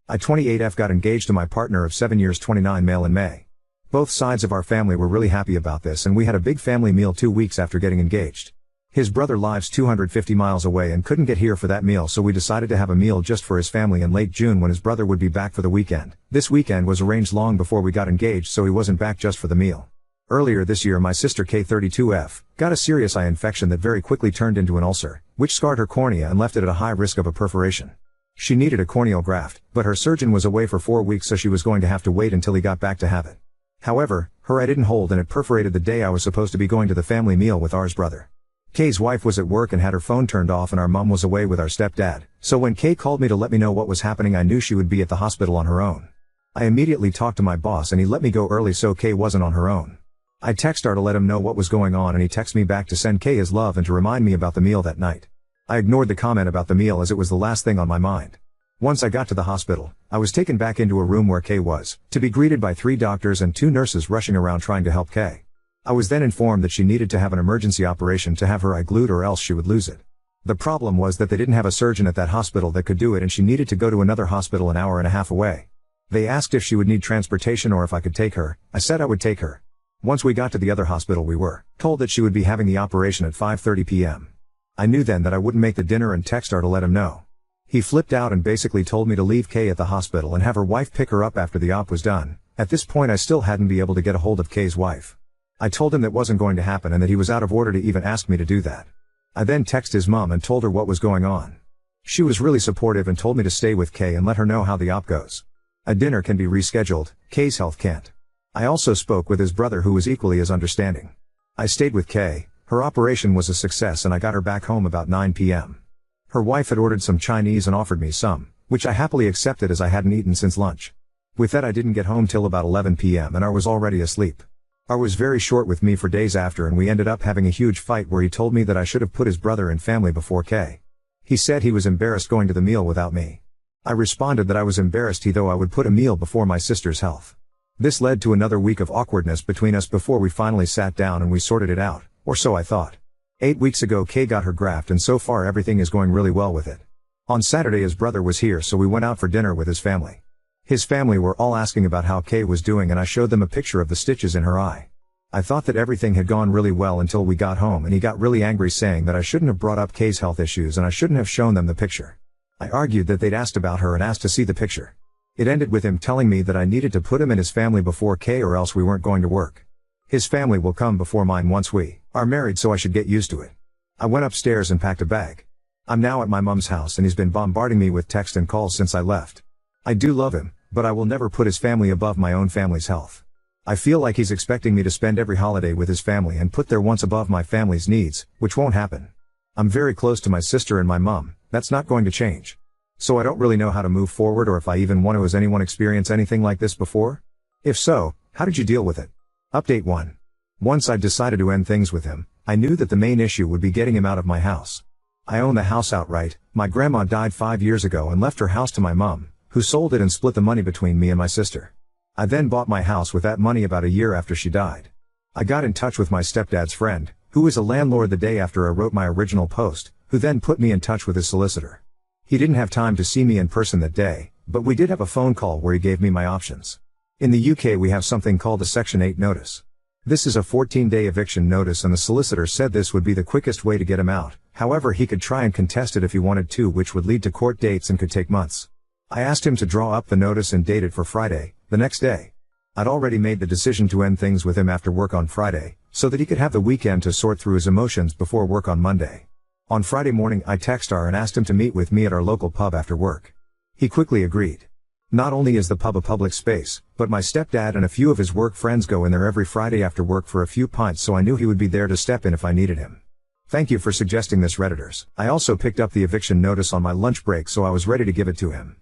I 28F got engaged to my partner of 7 years 29 male in May. Both sides of our family were really happy about this and we had a big family meal 2 weeks after getting engaged. His brother lives 250 miles away and couldn't get here for that meal, so we decided to have a meal just for his family in late June when his brother would be back for the weekend. This weekend was arranged long before we got engaged, so he wasn't back just for the meal. Earlier this year my sister K32F got a serious eye infection that very quickly turned into an ulcer, which scarred her cornea and left it at a high risk of a perforation. She needed a corneal graft, but her surgeon was away for 4 weeks, so she was going to have to wait until he got back to have it. However, her eye didn't hold and it perforated the day I was supposed to be going to the family meal with ours brother. Kay's wife was at work and had her phone turned off and our mom was away with our stepdad, so when Kay called me to let me know what was happening I knew she would be at the hospital on her own. I immediately talked to my boss and he let me go early so Kay wasn't on her own. I texted her to let him know what was going on and he texted me back to send Kay his love and to remind me about the meal that night. I ignored the comment about the meal as it was the last thing on my mind. Once I got to the hospital, I was taken back into a room where Kay was, to be greeted by 3 doctors and 2 nurses rushing around trying to help Kay. I was then informed that she needed to have an emergency operation to have her eye glued or else she would lose it. The problem was that they didn't have a surgeon at that hospital that could do it and she needed to go to another hospital an hour and a half away. They asked if she would need transportation or if I could take her. I said I would take her. Once we got to the other hospital we were told that she would be having the operation at 5:30 p.m. I knew then that I wouldn't make the dinner and texted her to let him know. He flipped out and basically told me to leave Kay at the hospital and have her wife pick her up after the op was done. At this point I still hadn't been able to get a hold of Kay's wife. I told him that wasn't going to happen and that he was out of order to even ask me to do that. I then texted his mom and told her what was going on. She was really supportive and told me to stay with Kay and let her know how the op goes. A dinner can be rescheduled, Kay's health can't. I also spoke with his brother who was equally as understanding. I stayed with Kay, her operation was a success and I got her back home about 9 p.m. Her wife had ordered some Chinese and offered me some, which I happily accepted as I hadn't eaten since lunch. With that I didn't get home till about 11 p.m. and I was already asleep. R was very short with me for days after and we ended up having a huge fight where he told me that I should have put his brother in family before Kay. He said he was embarrassed going to the meal without me. I responded that I was embarrassed though I would put a meal before my sister's health. This led to another week of awkwardness between us before we finally sat down and we sorted it out, or so I thought. 8 weeks ago Kay got her graft and so far everything is going really well with it. On Saturday his brother was here so we went out for dinner with his family. His family were all asking about how Kay was doing and I showed them a picture of the stitches in her eye. I thought that everything had gone really well until we got home and he got really angry saying that I shouldn't have brought up Kay's health issues and I shouldn't have shown them the picture. I argued that they'd asked about her and asked to see the picture. It ended with him telling me that I needed to put him and his family before Kay or else we weren't going to work. His family will come before mine once we are married, so I should get used to it. I went upstairs and packed a bag. I'm now at my mom's house and he's been bombarding me with text and calls since I left. I do love him, but I will never put his family above my own family's health. I feel like he's expecting me to spend every holiday with his family and put their wants above my family's needs, which won't happen. I'm very close to my sister and my mom, that's not going to change. So I don't really know how to move forward or if I even want to. Has anyone experienced anything like this before? If so, how did you deal with it? Update 1. Once I decided to end things with him, I knew that the main issue would be getting him out of my house. I own the house outright. My grandma died 5 years ago and left her house to my mom, who sold it and split the money between me and my sister. I then bought my house with that money about a year after she died. I got in touch with my stepdad's friend, who was a landlord the day after I wrote my original post, who then put me in touch with his solicitor. He didn't have time to see me in person that day, but we did have a phone call where he gave me my options. In the UK we have something called a Section 8 notice. This is a 14-day eviction notice and the solicitor said this would be the quickest way to get him out. However, he could try and contest it if he wanted to, which would lead to court dates and could take months. I asked him to draw up the notice and date it for Friday, the next day. I'd already made the decision to end things with him after work on Friday, so that he could have the weekend to sort through his emotions before work on Monday. On Friday morning I texted her and asked him to meet with me at our local pub after work. He quickly agreed. Not only is the pub a public space, but my stepdad and a few of his work friends go in there every Friday after work for a few pints, so I knew he would be there to step in if I needed him. Thank you for suggesting this, Redditors. I also picked up the eviction notice on my lunch break, so I was ready to give it to him.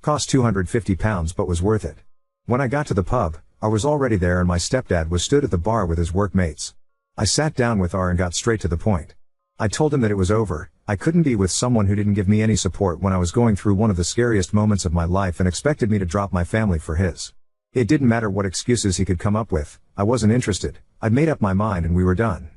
Cost £250 but was worth it. When I got to the pub, I was already there and my stepdad was stood at the bar with his workmates. I sat down with R and got straight to the point. I told him that it was over. I couldn't be with someone who didn't give me any support when I was going through one of the scariest moments of my life and expected me to drop my family for his. It didn't matter what excuses he could come up with, I wasn't interested. I'd made up my mind and we were done.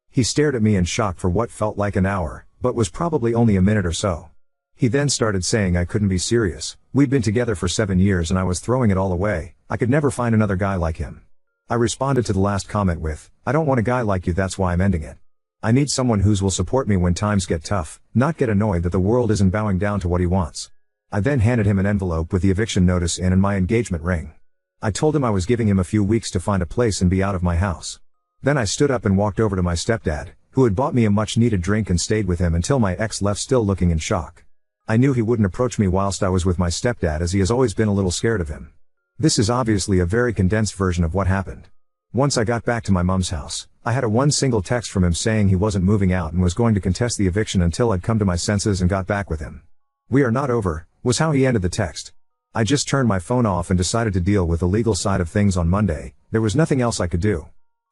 He stared at me in shock for what felt like an hour, but was probably only a minute or so. He then started saying I couldn't be serious, we'd been together for 7 years and I was throwing it all away, I could never find another guy like him. I responded to the last comment with, I don't want a guy like you, that's why I'm ending it. I need someone who will support me when times get tough, not get annoyed that the world isn't bowing down to what he wants. I then handed him an envelope with the eviction notice in and my engagement ring. I told him I was giving him a few weeks to find a place and be out of my house. Then I stood up and walked over to my stepdad, who had bought me a much needed drink, and stayed with him until my ex left, still looking in shock. I knew he wouldn't approach me whilst I was with my stepdad, as he has always been a little scared of him. This is obviously a very condensed version of what happened. Once I got back to my mum's house, I had one single text from him saying he wasn't moving out and was going to contest the eviction until I'd come to my senses and got back with him. We are not over, was how he ended the text. I just turned my phone off and decided to deal with the legal side of things on Monday. There was nothing else I could do.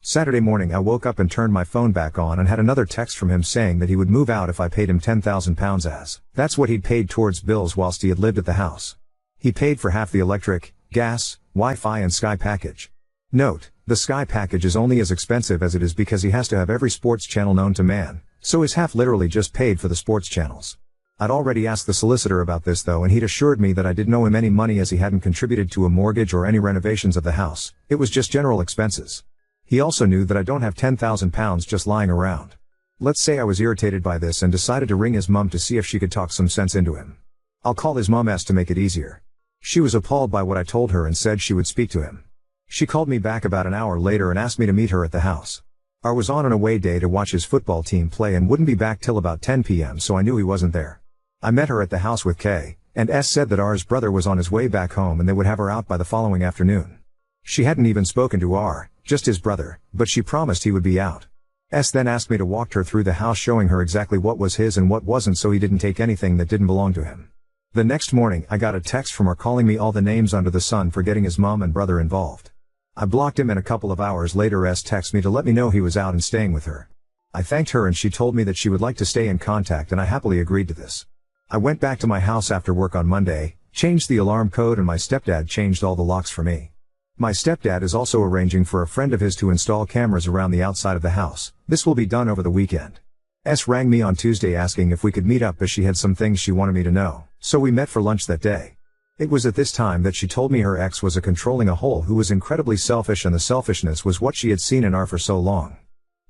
Saturday morning I woke up and turned my phone back on and had another text from him saying that he would move out if I paid him £10,000, as that's what he'd paid towards bills whilst he had lived at the house. He paid for half the electric, gas, Wi-Fi and Sky package. Note, the Sky package is only as expensive as it is because he has to have every sports channel known to man, so his half literally just paid for the sports channels. I'd already asked the solicitor about this though, and he'd assured me that I didn't owe him any money as he hadn't contributed to a mortgage or any renovations of the house, it was just general expenses. He also knew that I don't have £10,000 just lying around. Let's say I was irritated by this and decided to ring his mum to see if she could talk some sense into him. I'll call his mum S to make it easier. She was appalled by what I told her and said she would speak to him. She called me back about an hour later and asked me to meet her at the house. I was on an away day to watch his football team play and wouldn't be back till about 10 p.m, so I knew he wasn't there. I met her at the house with K, and S said that R's brother was on his way back home and they would have her out by the following afternoon. She hadn't even spoken to R, just his brother, but she promised he would be out. S then asked me to walk her through the house, showing her exactly what was his and what wasn't, so he didn't take anything that didn't belong to him. The next morning I got a text from her calling me all the names under the sun for getting his mom and brother involved. I blocked him, and a couple of hours later S texted me to let me know he was out and staying with her. I thanked her and she told me that she would like to stay in contact, and I happily agreed to this. I went back to my house after work on Monday, changed the alarm code, and my stepdad changed all the locks for me. My stepdad is also arranging for a friend of his to install cameras around the outside of the house. This will be done over the weekend. S rang me on Tuesday asking if we could meet up as she had some things she wanted me to know, so we met for lunch that day. It was at this time that she told me her ex was a controlling a-hole who was incredibly selfish, and the selfishness was what she had seen in R for so long.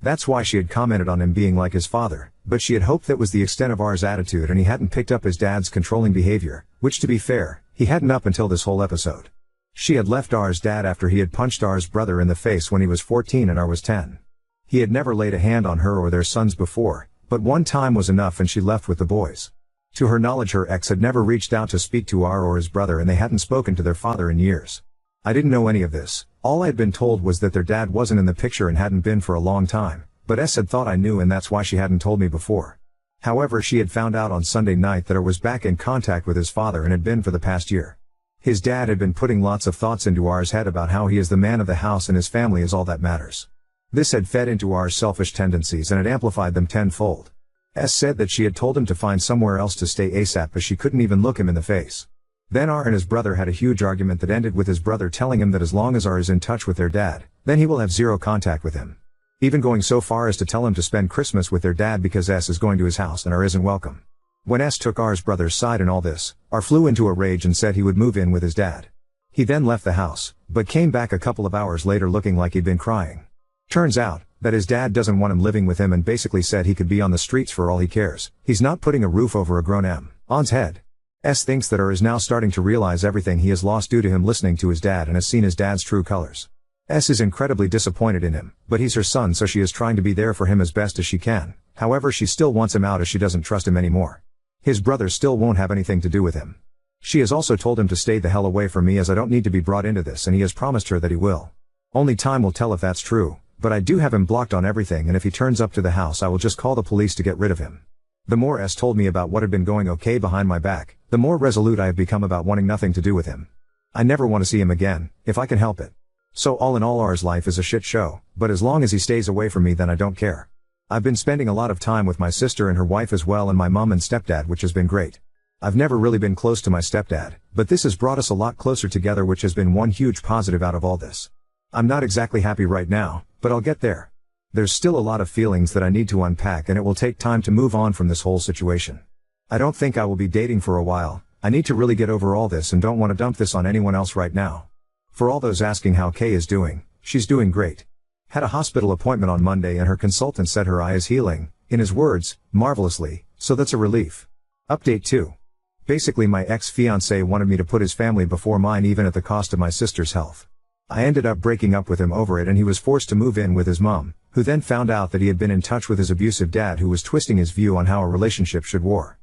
That's why she had commented on him being like his father, but she had hoped that was the extent of R's attitude and he hadn't picked up his dad's controlling behavior, which, to be fair, he hadn't up until this whole episode. She had left R's dad after he had punched R's brother in the face when he was 14 and R was 10. He had never laid a hand on her or their sons before, but one time was enough and she left with the boys. To her knowledge, her ex had never reached out to speak to R or his brother, and they hadn't spoken to their father in years. I didn't know any of this. All I had been told was that their dad wasn't in the picture and hadn't been for a long time, but S had thought I knew, and that's why she hadn't told me before. However, she had found out on Sunday night that R was back in contact with his father and had been for the past year. His dad had been putting lots of thoughts into R's head about how he is the man of the house and his family is all that matters. This had fed into R's selfish tendencies and had amplified them tenfold. S said that she had told him to find somewhere else to stay ASAP as she couldn't even look him in the face. Then R and his brother had a huge argument that ended with his brother telling him that as long as R is in touch with their dad, then he will have zero contact with him. Even going so far as to tell him to spend Christmas with their dad because S is going to his house and R isn't welcome. When S took R's brother's side in all this, R flew into a rage and said he would move in with his dad. He then left the house, but came back a couple of hours later looking like he'd been crying. Turns out that his dad doesn't want him living with him and basically said he could be on the streets for all he cares. He's not putting a roof over a grown man's head. S thinks that R is now starting to realize everything he has lost due to him listening to his dad and has seen his dad's true colors. S is incredibly disappointed in him, but he's her son, so she is trying to be there for him as best as she can. However, she still wants him out as she doesn't trust him anymore. His brother still won't have anything to do with him. She has also told him to stay the hell away from me as I don't need to be brought into this, and he has promised her that he will. Only time will tell if that's true, but I do have him blocked on everything, and if he turns up to the house I will just call the police to get rid of him. The more S told me about what had been going okay behind my back, the more resolute I have become about wanting nothing to do with him. I never want to see him again, if I can help it. So all in all, R's life is a shit show, but as long as he stays away from me then I don't care. I've been spending a lot of time with my sister and her wife as well, and my mom and stepdad, which has been great. I've never really been close to my stepdad, but this has brought us a lot closer together, which has been one huge positive out of all this. I'm not exactly happy right now, but I'll get there. There's still a lot of feelings that I need to unpack, and it will take time to move on from this whole situation. I don't think I will be dating for a while. I need to really get over all this and don't want to dump this on anyone else right now. For all those asking how Kay is doing, she's doing great. Had a hospital appointment on Monday and her consultant said her eye is healing, in his words, marvelously, so that's a relief. Update 2. Basically my ex-fiancé wanted me to put his family before mine even at the cost of my sister's health. I ended up breaking up with him over it and he was forced to move in with his mom, who then found out that he had been in touch with his abusive dad who was twisting his view on how a relationship should work.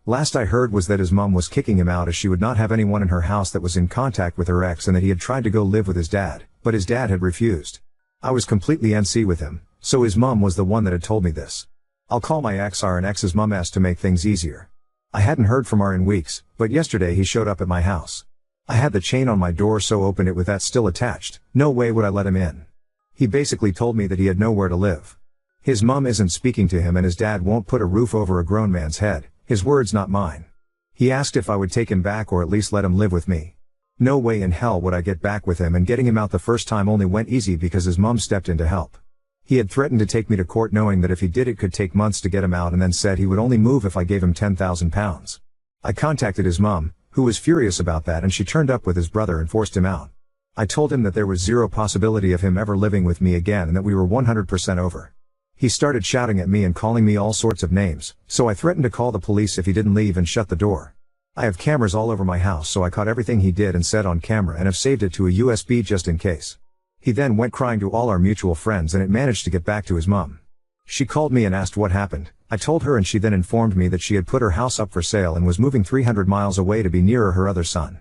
Last I heard was that his mom was kicking him out as she would not have anyone in her house that was in contact with her ex and that he had tried to go live with his dad, but his dad had refused. I was completely NC with him, so his mom was the one that had told me this. I'll call my ex R and ex's mom S to make things easier. I hadn't heard from R in weeks, but yesterday he showed up at my house. I had the chain on my door so opened it with that still attached, no way would I let him in. He basically told me that he had nowhere to live. His mom isn't speaking to him and his dad won't put a roof over a grown man's head, his words not mine. He asked if I would take him back or at least let him live with me. No way in hell would I get back with him, and getting him out the first time only went easy because his mom stepped in to help. He had threatened to take me to court knowing that if he did it could take months to get him out and then said he would only move if I gave him £10,000. I contacted his mom, who was furious about that, and she turned up with his brother and forced him out. I told him that there was zero possibility of him ever living with me again and that we were 100% over. He started shouting at me and calling me all sorts of names, so I threatened to call the police if he didn't leave and shut the door. I have cameras all over my house so I caught everything he did and said on camera and have saved it to a USB just in case. He then went crying to all our mutual friends and it managed to get back to his mom. She called me and asked what happened. I told her and she then informed me that she had put her house up for sale and was moving 300 miles away to be nearer her other son.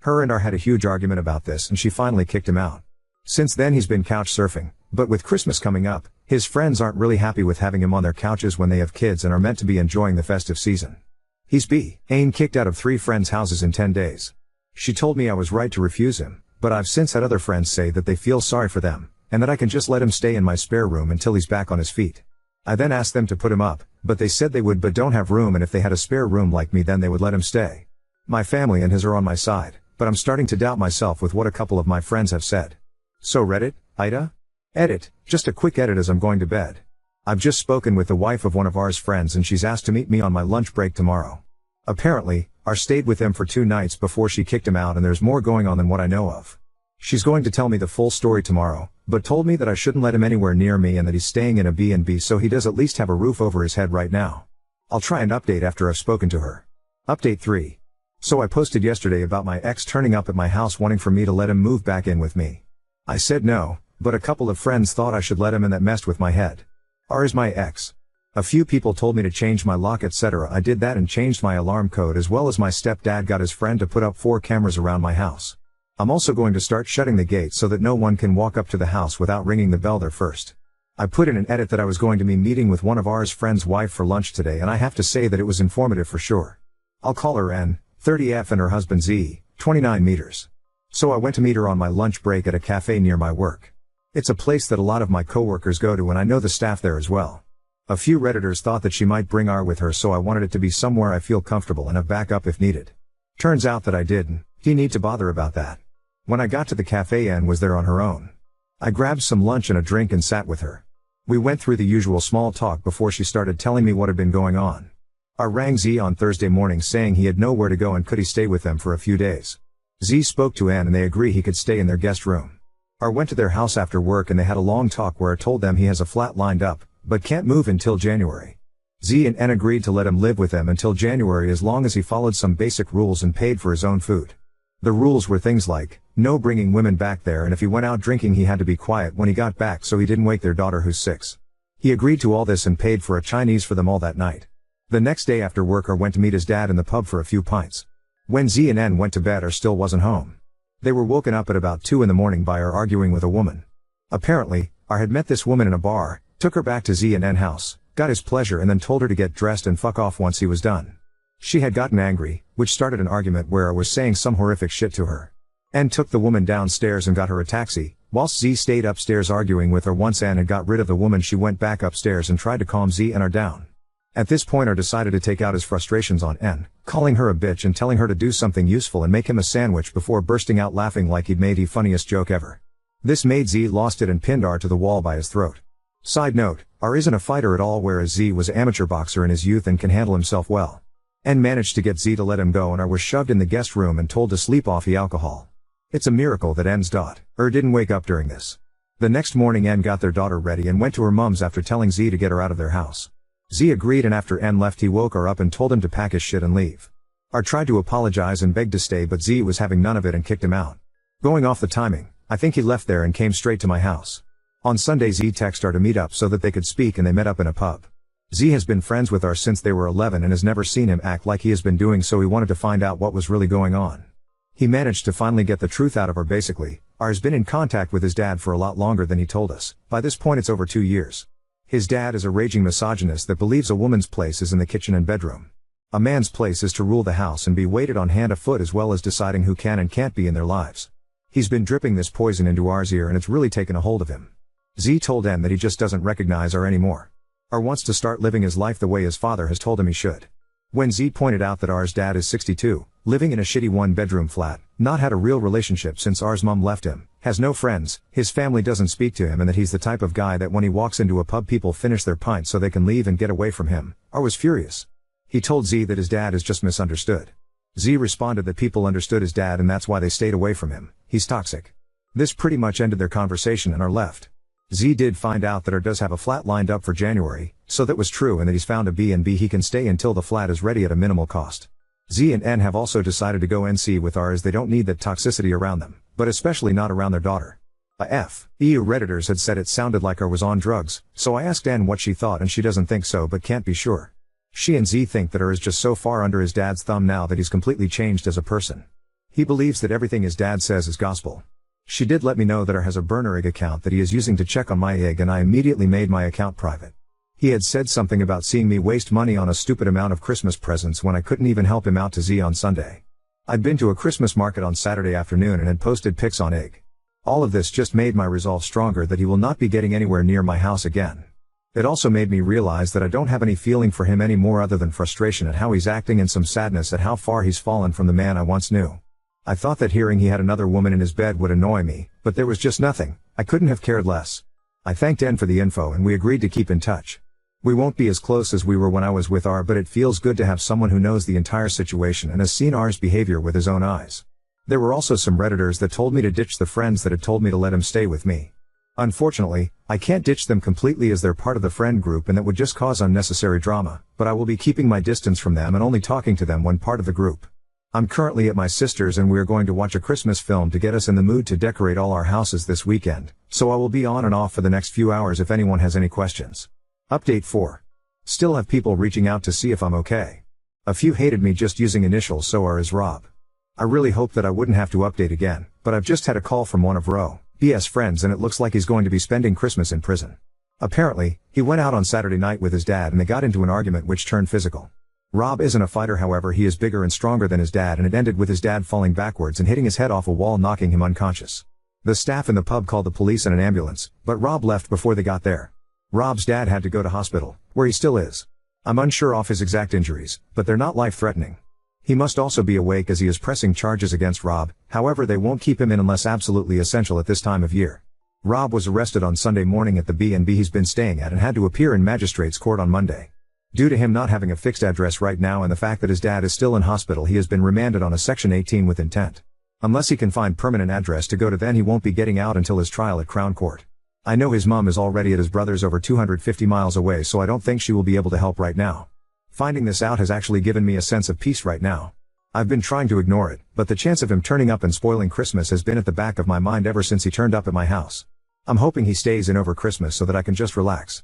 Her and R had a huge argument about this and she finally kicked him out. Since then he's been couch surfing, but with Christmas coming up, his friends aren't really happy with having him on their couches when they have kids and are meant to be enjoying the festive season. He's been kicked out of 3 friends' houses in 10 days. She told me I was right to refuse him, but I've since had other friends say that they feel sorry for them, and that I can just let him stay in my spare room until he's back on his feet. I then asked them to put him up, but they said they would but don't have room, and if they had a spare room like me then they would let him stay. My family and his are on my side, but I'm starting to doubt myself with what a couple of my friends have said. So Reddit, Ida? Edit, just a quick edit as I'm going to bed. I've just spoken with the wife of one of R's friends and she's asked to meet me on my lunch break tomorrow. Apparently, R stayed with them for 2 nights before she kicked him out and there's more going on than what I know of. She's going to tell me the full story tomorrow, but told me that I shouldn't let him anywhere near me and that he's staying in a B&B so he does at least have a roof over his head right now. I'll try and update after I've spoken to her. Update 3. So I posted yesterday about my ex turning up at my house wanting for me to let him move back in with me. I said no, but a couple of friends thought I should let him and that messed with my head. R is my ex. A few people told me to change my lock etc. I did that and changed my alarm code as well as my stepdad got his friend to put up 4 cameras around my house. I'm also going to start shutting the gate so that no one can walk up to the house without ringing the bell there first. I put in an edit that I was going to be meeting with one of R's friend's wife for lunch today and I have to say that it was informative for sure. I'll call her N, 30F and her husband Z, 29 meters. So I went to meet her on my lunch break at a cafe near my work. It's a place that a lot of my coworkers go to and I know the staff there as well. A few Redditors thought that she might bring R with her so I wanted it to be somewhere I feel comfortable and have backup if needed. Turns out that I didn't need to bother about that. When I got to the cafe Ann was there on her own. I grabbed some lunch and a drink and sat with her. We went through the usual small talk before she started telling me what had been going on. R rang Z on Thursday morning saying he had nowhere to go and could he stay with them for a few days. Z spoke to Ann and they agree he could stay in their guest room. R went to their house after work and they had a long talk where I told them he has a flat lined up, but can't move until January. Z and N agreed to let him live with them until January as long as he followed some basic rules and paid for his own food. The rules were things like, no bringing women back there and if he went out drinking he had to be quiet when he got back so he didn't wake their daughter who's 6. He agreed to all this and paid for a Chinese for them all that night. The next day after work R went to meet his dad in the pub for a few pints. When Z and N went to bed R still wasn't home. They were woken up at about 2 in the morning by R arguing with a woman. Apparently, R had met this woman in a bar, took her back to Z and N house, got his pleasure and then told her to get dressed and fuck off once he was done. She had gotten angry, which started an argument where R was saying some horrific shit to her. N took the woman downstairs and got her a taxi, whilst Z stayed upstairs arguing with her. Once N had got rid of the woman she went back upstairs and tried to calm Z and R down. At this point R decided to take out his frustrations on N, calling her a bitch and telling her to do something useful and make him a sandwich before bursting out laughing like he'd made the funniest joke ever. This made Z lost it and pinned R to the wall by his throat. Side note, R isn't a fighter at all whereas Z was an amateur boxer in his youth and can handle himself well. N managed to get Z to let him go and R was shoved in the guest room and told to sleep off the alcohol. It's a miracle that N's didn't wake up during this. The next morning N got their daughter ready and went to her mum's after telling Z to get her out of their house. Z agreed, and after N left he woke her up and told him to pack his shit and leave. R tried to apologize and begged to stay, but Z was having none of it and kicked him out. Going off the timing, I think he left there and came straight to my house. On Sunday Z texted R to meet up so that they could speak, and they met up in a pub. Z has been friends with R since they were 11 and has never seen him act like he has been doing, so he wanted to find out what was really going on. He managed to finally get the truth out of R. Basically, R has been in contact with his dad for a lot longer than he told us. By this point it's over 2 years. His dad is a raging misogynist that believes a woman's place is in the kitchen and bedroom. A man's place is to rule the house and be waited on hand and foot, as well as deciding who can and can't be in their lives. He's been dripping this poison into R's ear and it's really taken a hold of him. Z told N that he just doesn't recognize R anymore. R wants to start living his life the way his father has told him he should. When Z pointed out that R's dad is 62, living in a shitty one-bedroom flat, not had a real relationship since R's mom left him, has no friends, his family doesn't speak to him, and that he's the type of guy that when he walks into a pub people finish their pints so they can leave and get away from him, R was furious. He told Z that his dad is just misunderstood. Z responded that people understood his dad and that's why they stayed away from him, he's toxic. This pretty much ended their conversation and R left. Z did find out that R does have a flat lined up for January, so that was true, and that he's found a B&B he can stay until the flat is ready at a minimal cost. Z and N have also decided to go NC with R as they don't need that toxicity around them, but especially not around their daughter. EU Redditors had said it sounded like R was on drugs, so I asked N what she thought and she doesn't think so but can't be sure. She and Z think that R is just so far under his dad's thumb now that he's completely changed as a person. He believes that everything his dad says is gospel. She did let me know that R has a burner egg account that he is using to check on my egg, and I immediately made my account private. He had said something about seeing me waste money on a stupid amount of Christmas presents when I couldn't even help him out to Z on Sunday. I'd been to a Christmas market on Saturday afternoon and had posted pics on egg. All of this just made my resolve stronger that he will not be getting anywhere near my house again. It also made me realize that I don't have any feeling for him anymore other than frustration at how he's acting and some sadness at how far he's fallen from the man I once knew. I thought that hearing he had another woman in his bed would annoy me, but there was just nothing. I couldn't have cared less. I thanked N for the info and we agreed to keep in touch. We won't be as close as we were when I was with R, but it feels good to have someone who knows the entire situation and has seen R's behavior with his own eyes. There were also some Redditors that told me to ditch the friends that had told me to let him stay with me. Unfortunately, I can't ditch them completely as they're part of the friend group and that would just cause unnecessary drama, but I will be keeping my distance from them and only talking to them when part of the group. I'm currently at my sister's and we are going to watch a Christmas film to get us in the mood to decorate all our houses this weekend, so I will be on and off for the next few hours if anyone has any questions. Update 4. Still have people reaching out to see if I'm okay. A few hated me just using initials, so R is Rob. I really hope that I wouldn't have to update again, but I've just had a call from one of Ro's friends and it looks like he's going to be spending Christmas in prison. Apparently, he went out on Saturday night with his dad and they got into an argument which turned physical. Rob isn't a fighter, however he is bigger and stronger than his dad, and it ended with his dad falling backwards and hitting his head off a wall, knocking him unconscious. The staff in the pub called the police and an ambulance, but Rob left before they got there. Rob's dad had to go to hospital, where he still is. I'm unsure of his exact injuries, but they're not life-threatening. He must also be awake as he is pressing charges against Rob, however they won't keep him in unless absolutely essential at this time of year. Rob was arrested on Sunday morning at the B&B he's been staying at and had to appear in magistrate's court on Monday. Due to him not having a fixed address right now and the fact that his dad is still in hospital, he has been remanded on a Section 18 with intent. Unless he can find permanent address to go to, then he won't be getting out until his trial at Crown Court. I know his mom is already at his brother's over 250 miles away, so I don't think she will be able to help right now. Finding this out has actually given me a sense of peace right now. I've been trying to ignore it, but the chance of him turning up and spoiling Christmas has been at the back of my mind ever since he turned up at my house. I'm hoping he stays in over Christmas so that I can just relax.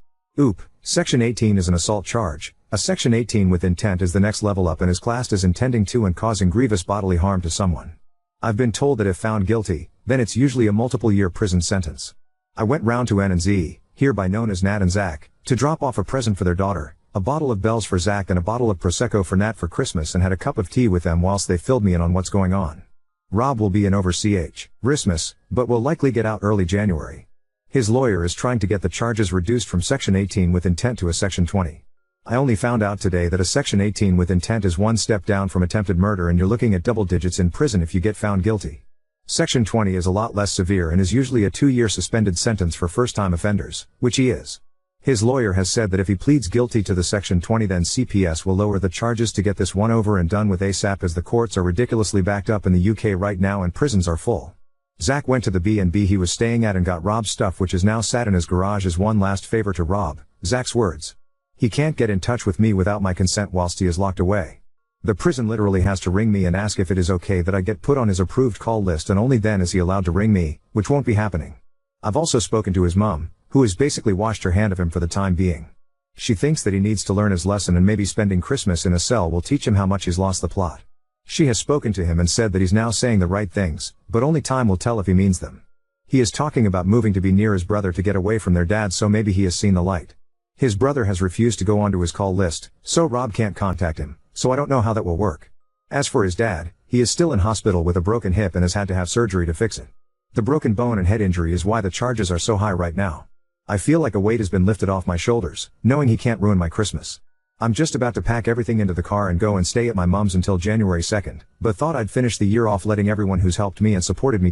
Section 18 is an assault charge. A Section 18 with intent is the next level up and is classed as intending to and causing grievous bodily harm to someone. I've been told that if found guilty, then it's usually a multiple-year prison sentence. I went round to N and Z, hereby known as Nat and Zach, to drop off a present for their daughter, a bottle of Bells for Zach and a bottle of Prosecco for Nat for Christmas, and had a cup of tea with them whilst they filled me in on what's going on. Rob will be in over Christmas, but will likely get out early January. His lawyer is trying to get the charges reduced from Section 18 with intent to a Section 20. I only found out today that a Section 18 with intent is one step down from attempted murder and you're looking at double digits in prison if you get found guilty. Section 20 is a lot less severe and is usually a 2-year suspended sentence for first-time offenders, which he is. His lawyer has said that if he pleads guilty to the Section 20 then CPS will lower the charges to get this one over and done with ASAP, as the courts are ridiculously backed up in the UK right now and prisons are full. Zach went to the B&B he was staying at and got Rob's stuff, which is now sat in his garage, as one last favor to Rob, Zach's words. He can't get in touch with me without my consent whilst he is locked away. The prison literally has to ring me and ask if it is okay that I get put on his approved call list, and only then is he allowed to ring me, which won't be happening. I've also spoken to his mum, who has basically washed her hand of him for the time being. She thinks that he needs to learn his lesson, and maybe spending Christmas in a cell will teach him how much he's lost the plot. She has spoken to him and said that he's now saying the right things, but only time will tell if he means them. He is talking about moving to be near his brother to get away from their dad, so maybe he has seen the light. His brother has refused to go onto his call list, so Rob can't contact him, so I don't know how that will work. As for his dad, he is still in hospital with a broken hip and has had to have surgery to fix it. The broken bone and head injury is why the charges are so high right now. I feel like a weight has been lifted off my shoulders, knowing he can't ruin my Christmas. I'm just about to pack everything into the car and go and stay at my mom's until January 2nd, but thought I'd finish the year off letting everyone who's helped me and supported me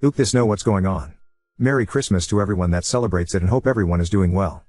Oop this know what's going on. Merry Christmas to everyone that celebrates it and hope everyone is doing well.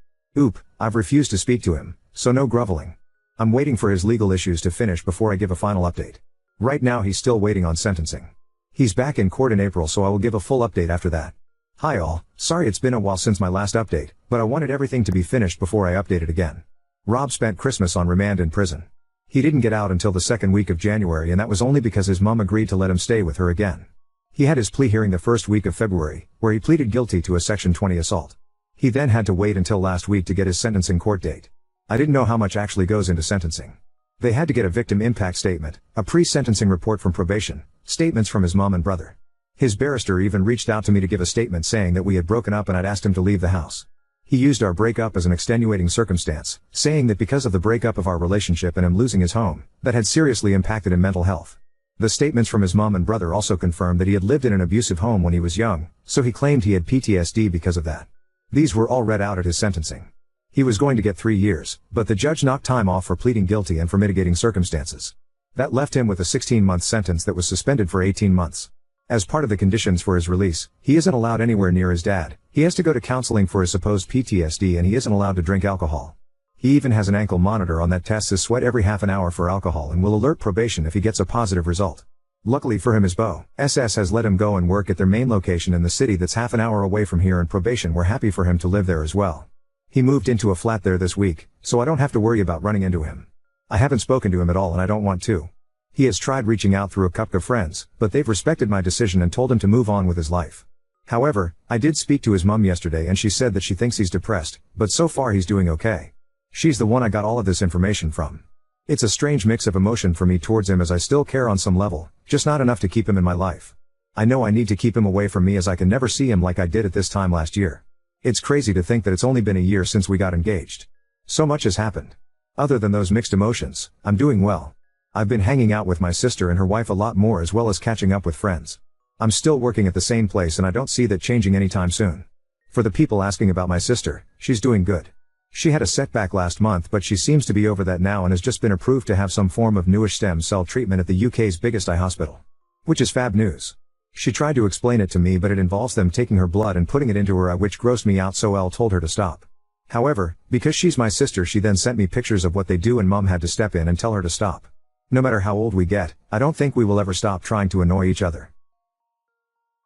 I've refused to speak to him, so no groveling. I'm waiting for his legal issues to finish before I give a final update. Right now he's still waiting on sentencing. He's back in court in April, so I will give a full update after that. Hi all, sorry it's been a while since my last update, but I wanted everything to be finished before I update it again. Rob spent Christmas on remand in prison. He didn't get out until the second week of January, and that was only because his mum agreed to let him stay with her again. He had his plea hearing the first week of February, where he pleaded guilty to a Section 20 assault. He then had to wait until last week to get his sentencing court date. I didn't know how much actually goes into sentencing. They had to get a victim impact statement, a pre-sentencing report from probation, statements from his mom and brother. His barrister even reached out to me to give a statement saying that we had broken up and I'd asked him to leave the house. He used our breakup as an extenuating circumstance, saying that because of the breakup of our relationship and him losing his home, that had seriously impacted his mental health. The statements from his mom and brother also confirmed that he had lived in an abusive home when he was young, so he claimed he had PTSD because of that. These were all read out at his sentencing. He was going to get 3 years, but the judge knocked time off for pleading guilty and for mitigating circumstances. That left him with a 16-month sentence that was suspended for 18 months. As part of the conditions for his release, he isn't allowed anywhere near his dad, he has to go to counseling for his supposed PTSD, and he isn't allowed to drink alcohol. He even has an ankle monitor on that tests his sweat every half an hour for alcohol and will alert probation if he gets a positive result. Luckily for him, his beau, SS, has let him go and work at their main location in the city that's half an hour away from here, and probation were happy for him to live there as well. He moved into a flat there this week, so I don't have to worry about running into him. I haven't spoken to him at all and I don't want to. He has tried reaching out through a couple of friends, but they've respected my decision and told him to move on with his life. However, I did speak to his mum yesterday and she said that she thinks he's depressed, but so far he's doing okay. She's the one I got all of this information from. It's a strange mix of emotion for me towards him, as I still care on some level, just not enough to keep him in my life. I know I need to keep him away from me, as I can never see him like I did at this time last year. It's crazy to think that it's only been a year since we got engaged. So much has happened. Other than those mixed emotions, I'm doing well. I've been hanging out with my sister and her wife a lot more, as well as catching up with friends. I'm still working at the same place and I don't see that changing anytime soon. For the people asking about my sister, she's doing good. She had a setback last month, but she seems to be over that now and has just been approved to have some form of newish stem cell treatment at the UK's biggest eye hospital. Which is fab news. She tried to explain it to me, but it involves them taking her blood and putting it into her eye, which grossed me out, so Elle told her to stop. However, because she's my sister, she then sent me pictures of what they do and Mum had to step in and tell her to stop. No matter how old we get, I don't think we will ever stop trying to annoy each other.